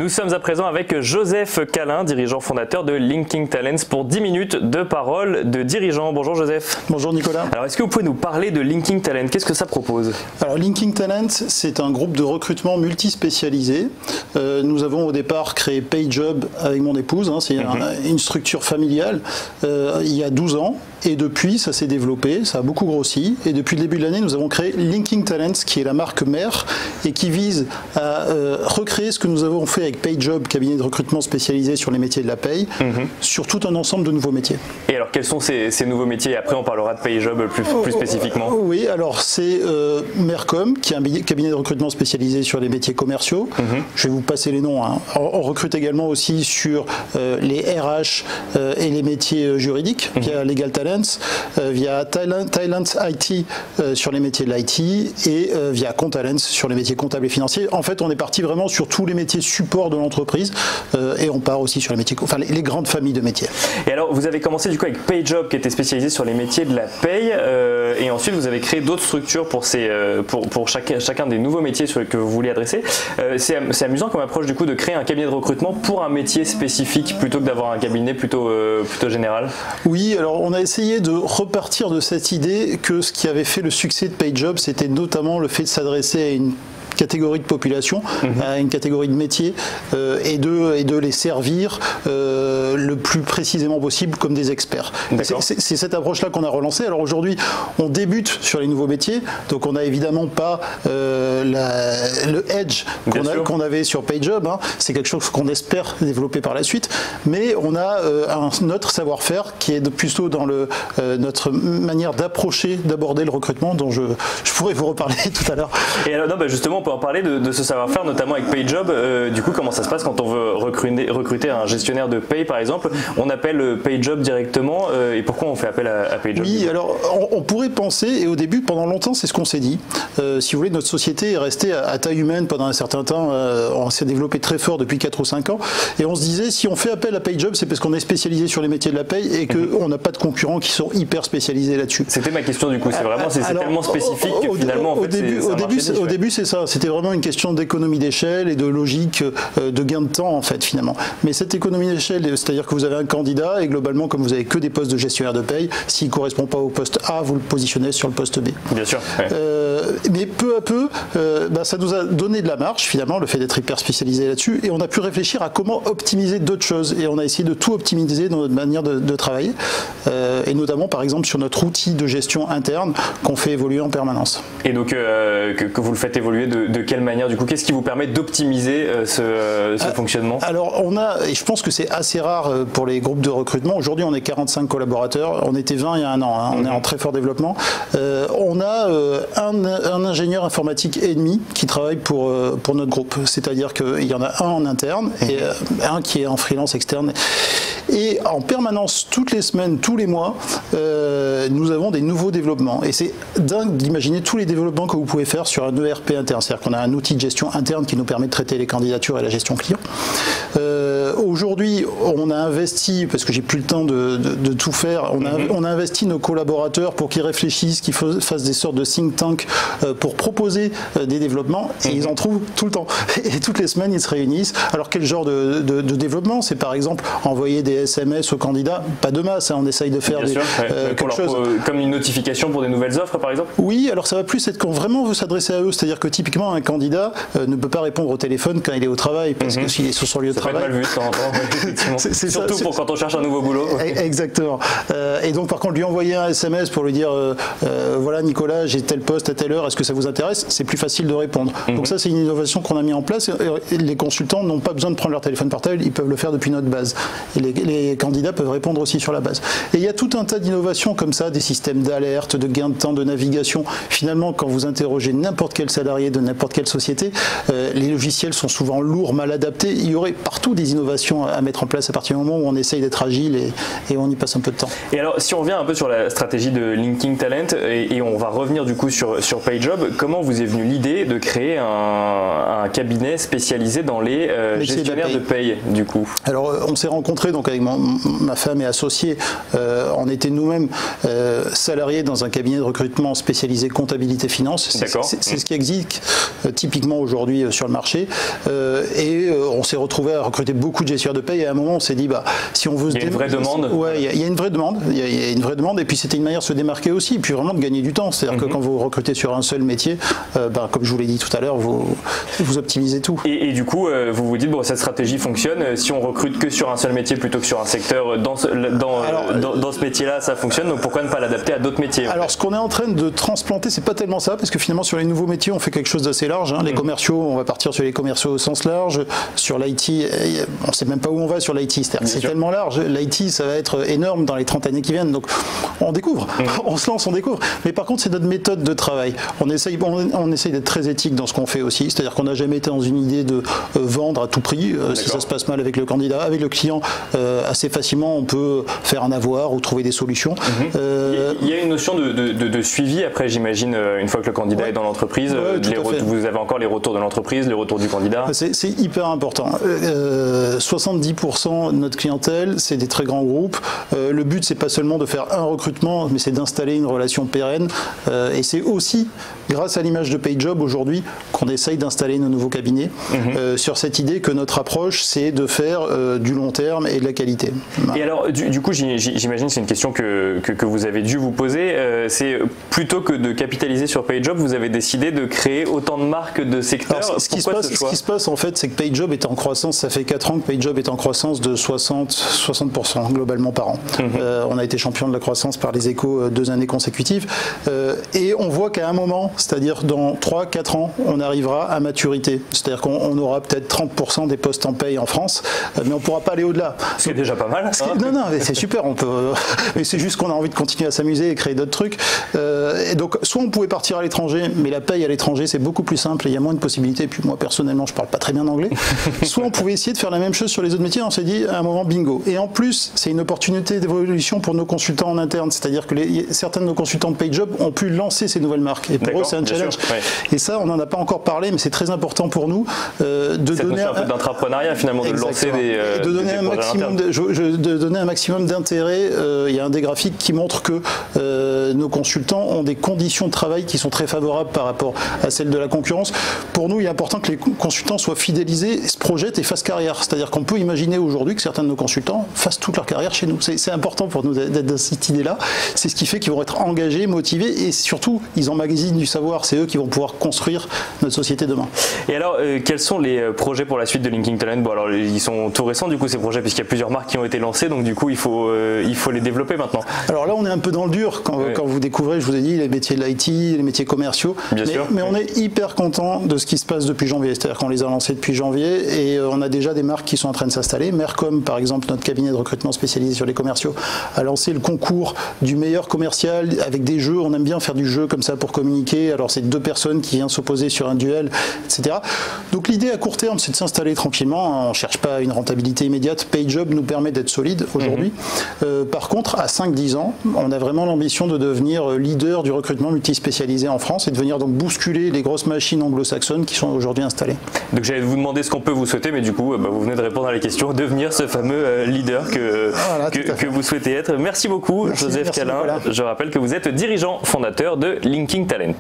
Nous sommes à présent avec Joseph Calin, dirigeant fondateur de Linking Talents, pour 10 minutes de parole de dirigeant. Bonjour Joseph. Bonjour Nicolas. Alors est-ce que vous pouvez nous parler de Linking Talent? Qu'est-ce que ça propose? Alors Linking Talent, c'est un groupe de recrutement multispécialisé. Nous avons au départ créé PayJob avec mon épouse, c'est une structure familiale, il y a 12 ans. Et depuis, ça s'est développé, ça a beaucoup grossi. Et depuis le début de l'année, nous avons créé Linking Talents, qui est la marque mère et qui vise à recréer ce que nous avons fait avec PayJob, cabinet de recrutement spécialisé sur les métiers de la paye, sur tout un ensemble de nouveaux métiers. Et alors, quels sont ces nouveaux métiers? Et après, on parlera de PayJob plus spécifiquement. Oui, alors c'est Mercom, qui est un cabinet de recrutement spécialisé sur les métiers commerciaux. Je vais vous passer les noms. On recrute également aussi sur les RH et les métiers juridiques, via Legal Talents, via Talents IT sur les métiers de l'IT et via Contalents sur les métiers comptables et financiers. En fait, on est parti vraiment sur tous les métiers support de l'entreprise et on part aussi sur les métiers, enfin les grandes familles de métiers. Et alors, vous avez commencé du coup avec PayJob qui était spécialisé sur les métiers de la paye et ensuite vous avez créé d'autres structures pour chacun des nouveaux métiers que vous voulez adresser. C'est amusant comme approche du coup de créer un cabinet de recrutement pour un métier spécifique plutôt que d'avoir un cabinet plutôt général. Oui, alors on a essayé de repartir de cette idée que ce qui avait fait le succès de PayJob, c'était notamment le fait de s'adresser à une catégorie de population, à une catégorie de métiers et de les servir le plus précisément possible comme des experts. C'est cette approche-là qu'on a relancée. Alors aujourd'hui, on débute sur les nouveaux métiers, donc on n'a évidemment pas le edge qu'on avait sur PayJob. C'est quelque chose qu'on espère développer par la suite, mais on a notre savoir-faire qui est plutôt dans notre manière d'approcher, d'aborder le recrutement, dont je pourrais vous reparler tout à l'heure. Et alors, justement, on peut en parler de ce savoir-faire, notamment avec PayJob. Du coup, comment ça se passe quand on veut recruter un gestionnaire de paye, par exemple? On appelle PayJob directement et pourquoi on fait appel à PayJob? Oui, alors on pourrait penser, et au début, pendant longtemps, c'est ce qu'on s'est dit. Si vous voulez, notre société est restée à taille humaine pendant un certain temps. On s'est développé très fort depuis 4 ou 5 ans. Et on se disait, si on fait appel à PayJob, c'est parce qu'on est spécialisé sur les métiers de la paye et qu'on n'a pas de concurrents qui sont hyper spécialisés là-dessus. C'était ma question du coup. C'est vraiment c'est tellement spécifique que finalement, au début, c'est ça. C'était vraiment une question d'économie d'échelle et de logique de gain de temps en fait finalement. Mais cette économie d'échelle, c'est-à-dire que vous avez un candidat et globalement comme vous avez que des postes de gestionnaire de paye, s'il ne correspond pas au poste A, vous le positionnez sur le poste B. Bien sûr. Ouais. Mais peu à peu, ça nous a donné de la marge finalement, le fait d'être hyper spécialisé là-dessus, et on a pu réfléchir à comment optimiser d'autres choses. Et on a essayé de tout optimiser dans notre manière de travailler, et notamment par exemple sur notre outil de gestion interne qu'on fait évoluer en permanence. Et donc que vous le faites évoluer de quelle manière du coup? Qu'est-ce qui vous permet d'optimiser ce fonctionnement? Alors et je pense que c'est assez rare pour les groupes de recrutement. Aujourd'hui on est 45 collaborateurs, on était 20 il y a un an, on est en très fort développement. On a un ingénieur informatique et demi qui travaille pour notre groupe, c'est-à-dire qu'il y en a un en interne et un qui est en freelance externe. Et en permanence, toutes les semaines, tous les mois, nous avons des nouveaux développements. Et c'est dingue d'imaginer tous les développements que vous pouvez faire sur un ERP interne. C'est-à-dire qu'on a un outil de gestion interne qui nous permet de traiter les candidatures et la gestion client. Aujourd'hui, on a investi, parce que j'ai plus le temps de tout faire, on a investi nos collaborateurs pour qu'ils réfléchissent, qu'ils fassent des sortes de think tank pour proposer des développements, et ils en trouvent tout le temps. Et toutes les semaines, ils se réunissent. Alors quel genre de développement? C'est par exemple envoyer des SMS aux candidats, pas de masse, on essaye de faire quelque chose. Comme une notification pour des nouvelles offres par exemple? Oui, alors ça va plus être quand vraiment on veut s'adresser à eux, c'est-à-dire que typiquement un candidat ne peut pas répondre au téléphone quand il est au travail, parce que s'il est sur son lieu de travail. Ça peut être mal vu de temps en temps, surtout pour quand on cherche un nouveau boulot. Exactement. Et donc par contre lui envoyer un SMS pour lui dire voilà Nicolas, j'ai tel poste à telle heure, est-ce que ça vous intéresse? C'est plus facile de répondre. Donc ça c'est une innovation qu'on a mis en place, et les consultants n'ont pas besoin de prendre leur téléphone portable, ils peuvent le faire depuis notre base. Et les candidats peuvent répondre aussi sur la base. Et il y a tout un tas d'innovations comme ça, des systèmes d'alerte, de gain de temps, de navigation. Finalement, quand vous interrogez n'importe quel salarié de n'importe quelle société, les logiciels sont souvent lourds, mal adaptés. Il y aurait partout des innovations à mettre en place à partir du moment où on essaye d'être agile et on y passe un peu de temps. Et alors, si on revient un peu sur la stratégie de Linking Talent et on va revenir du coup sur PayJob, comment vous est venue l'idée de créer un cabinet spécialisé dans les gestionnaires de paye du coup? Alors, on s'est rencontrés donc avec ma femme et associés. On était nous-mêmes salariés dans un cabinet de recrutement spécialisé comptabilité finance. C'est ce qui existe typiquement aujourd'hui sur le marché. Et on s'est retrouvé à recruter beaucoup de gestionnaires de paye. Et à un moment, on s'est dit, si on veut il y a une vraie demande. Ouais, il y a une vraie demande. Il y a une vraie demande. Et puis c'était une manière de se démarquer aussi, et puis vraiment de gagner du temps. C'est-à-dire que quand vous recrutez sur un seul métier, comme je vous l'ai dit tout à l'heure, vous optimisez tout. Et du coup, vous vous dites, cette stratégie fonctionne. Si on recrute que sur un seul métier plutôt que sur un secteur, dans ce métier-là, ça fonctionne. Donc pourquoi ne pas l'adapter à d'autres métiers? Alors, ce qu'on est en train de transplanter, c'est pas tellement ça, parce que finalement, sur les nouveaux métiers, on fait quelque chose d'assez large. Les commerciaux, on va partir sur les commerciaux au sens large. Sur l'IT, on sait même pas où on va sur l'IT. C'est tellement large. L'IT, ça va être énorme dans les 30 années qui viennent. Donc, on découvre. On se lance, on découvre. Mais par contre, c'est notre méthode de travail. On essaye d'être très éthique dans ce qu'on fait aussi. C'est-à-dire qu'on n'a jamais été dans une idée de vendre à tout prix. Si ça se passe mal avec le candidat, avec le client, assez facilement, on peut faire un avoir ou trouver des solutions. Il y a une notion de suivi après, j'imagine, une fois que le candidat est dans l'entreprise. Vous avez encore les retours de l'entreprise, les retours du candidat. C'est hyper important. 70% de notre clientèle, c'est des très grands groupes. Le but, c'est pas seulement de faire un recrutement, mais c'est d'installer une relation pérenne. Et c'est aussi grâce à l'image de PayJob aujourd'hui qu'on essaye d'installer nos nouveaux cabinets sur cette idée que notre approche, c'est de faire du long terme et de la qualité. Et alors, du coup, j'imagine, c'est une question que vous avez dû vous poser. C'est plutôt que de capitaliser sur PayJob, vous avez décidé de créer autant de marques de secteurs. Alors, ce qui se passe en fait, c'est que PayJob est en croissance. Ça fait 4 ans que PayJob est en croissance de 60% globalement par an. On a été champion de la croissance par les Échos 2 années consécutives. Et on voit qu'à un moment, c'est-à-dire dans 3-4 ans, on arrivera à maturité. C'est-à-dire qu'on aura peut-être 30% des postes en paye en France, mais on ne pourra pas aller au-delà. C'est déjà pas mal. Non, mais c'est super. Mais c'est juste qu'on a envie de continuer à s'amuser et créer d'autres trucs. Et donc, soit on pouvait partir à l'étranger, mais la paye à l'étranger, c'est beaucoup plus simple et il y a moins de possibilités. Et puis moi, personnellement, je ne parle pas très bien anglais. Soit on pouvait essayer de faire la même chose sur les autres métiers. On s'est dit, à un moment, bingo. Et en plus, c'est une opportunité d'évolution pour nos consultants en interne. C'est-à-dire que certains de nos consultants de PayJob ont pu lancer ces nouvelles marques. Et pour eux, c'est un challenge. Et ça, on n'en a pas encore parlé, mais c'est très important pour nous de donner un peu d'entrepreneuriat finalement, de lancer des de donner un maximum d'intérêt. Il y a un des graphiques qui montre que nos consultants ont des conditions de travail qui sont très favorables par rapport à celles de la concurrence. Pour nous, il est important que les consultants soient fidélisés, se projettent et fassent carrière. C'est-à-dire qu'on peut imaginer aujourd'hui que certains de nos consultants fassent toute leur carrière chez nous. C'est important pour nous d'être dans cette idée-là. C'est ce qui fait qu'ils vont être engagés, motivés et surtout, ils emmagasinent du savoir. C'est eux qui vont pouvoir construire notre société demain. Et alors, quels sont les projets pour la suite de Linking Talent? Bon, alors, ils sont tout récents, du coup, ces projets, puisqu'il y a plusieurs marques qui ont été lancées, donc du coup, il faut les développer maintenant. Alors là, on est un peu dans le dur. Quand vous découvrez, je vous ai dit, les métiers de l'IT, les métiers commerciaux. Mais on est hyper content de ce qui se passe depuis janvier. C'est-à-dire qu'on les a lancés depuis janvier et on a déjà des marques qui sont en train de s'installer. Mercom, par exemple, notre cabinet de recrutement spécialisé sur les commerciaux, a lancé le concours du meilleur commercial avec des jeux. On aime bien faire du jeu comme ça pour communiquer. Alors, c'est 2 personnes qui viennent s'opposer sur un duel, etc. Donc, l'idée à court terme, c'est de s'installer tranquillement. On ne cherche pas une rentabilité immédiate. PayJob nous permet d'être solide aujourd'hui. Par contre, à 5-10 ans, on a vraiment l'ambition de devenir leader du recrutement multispécialisé en France et de venir donc bousculer les grosses machines anglo-saxonnes qui sont aujourd'hui installées. Donc j'allais vous demander ce qu'on peut vous souhaiter, mais du coup, vous venez de répondre à la question, devenir ce fameux leader que vous souhaitez être. Merci beaucoup, Joseph Calin. Je rappelle que vous êtes dirigeant fondateur de Linking Talent.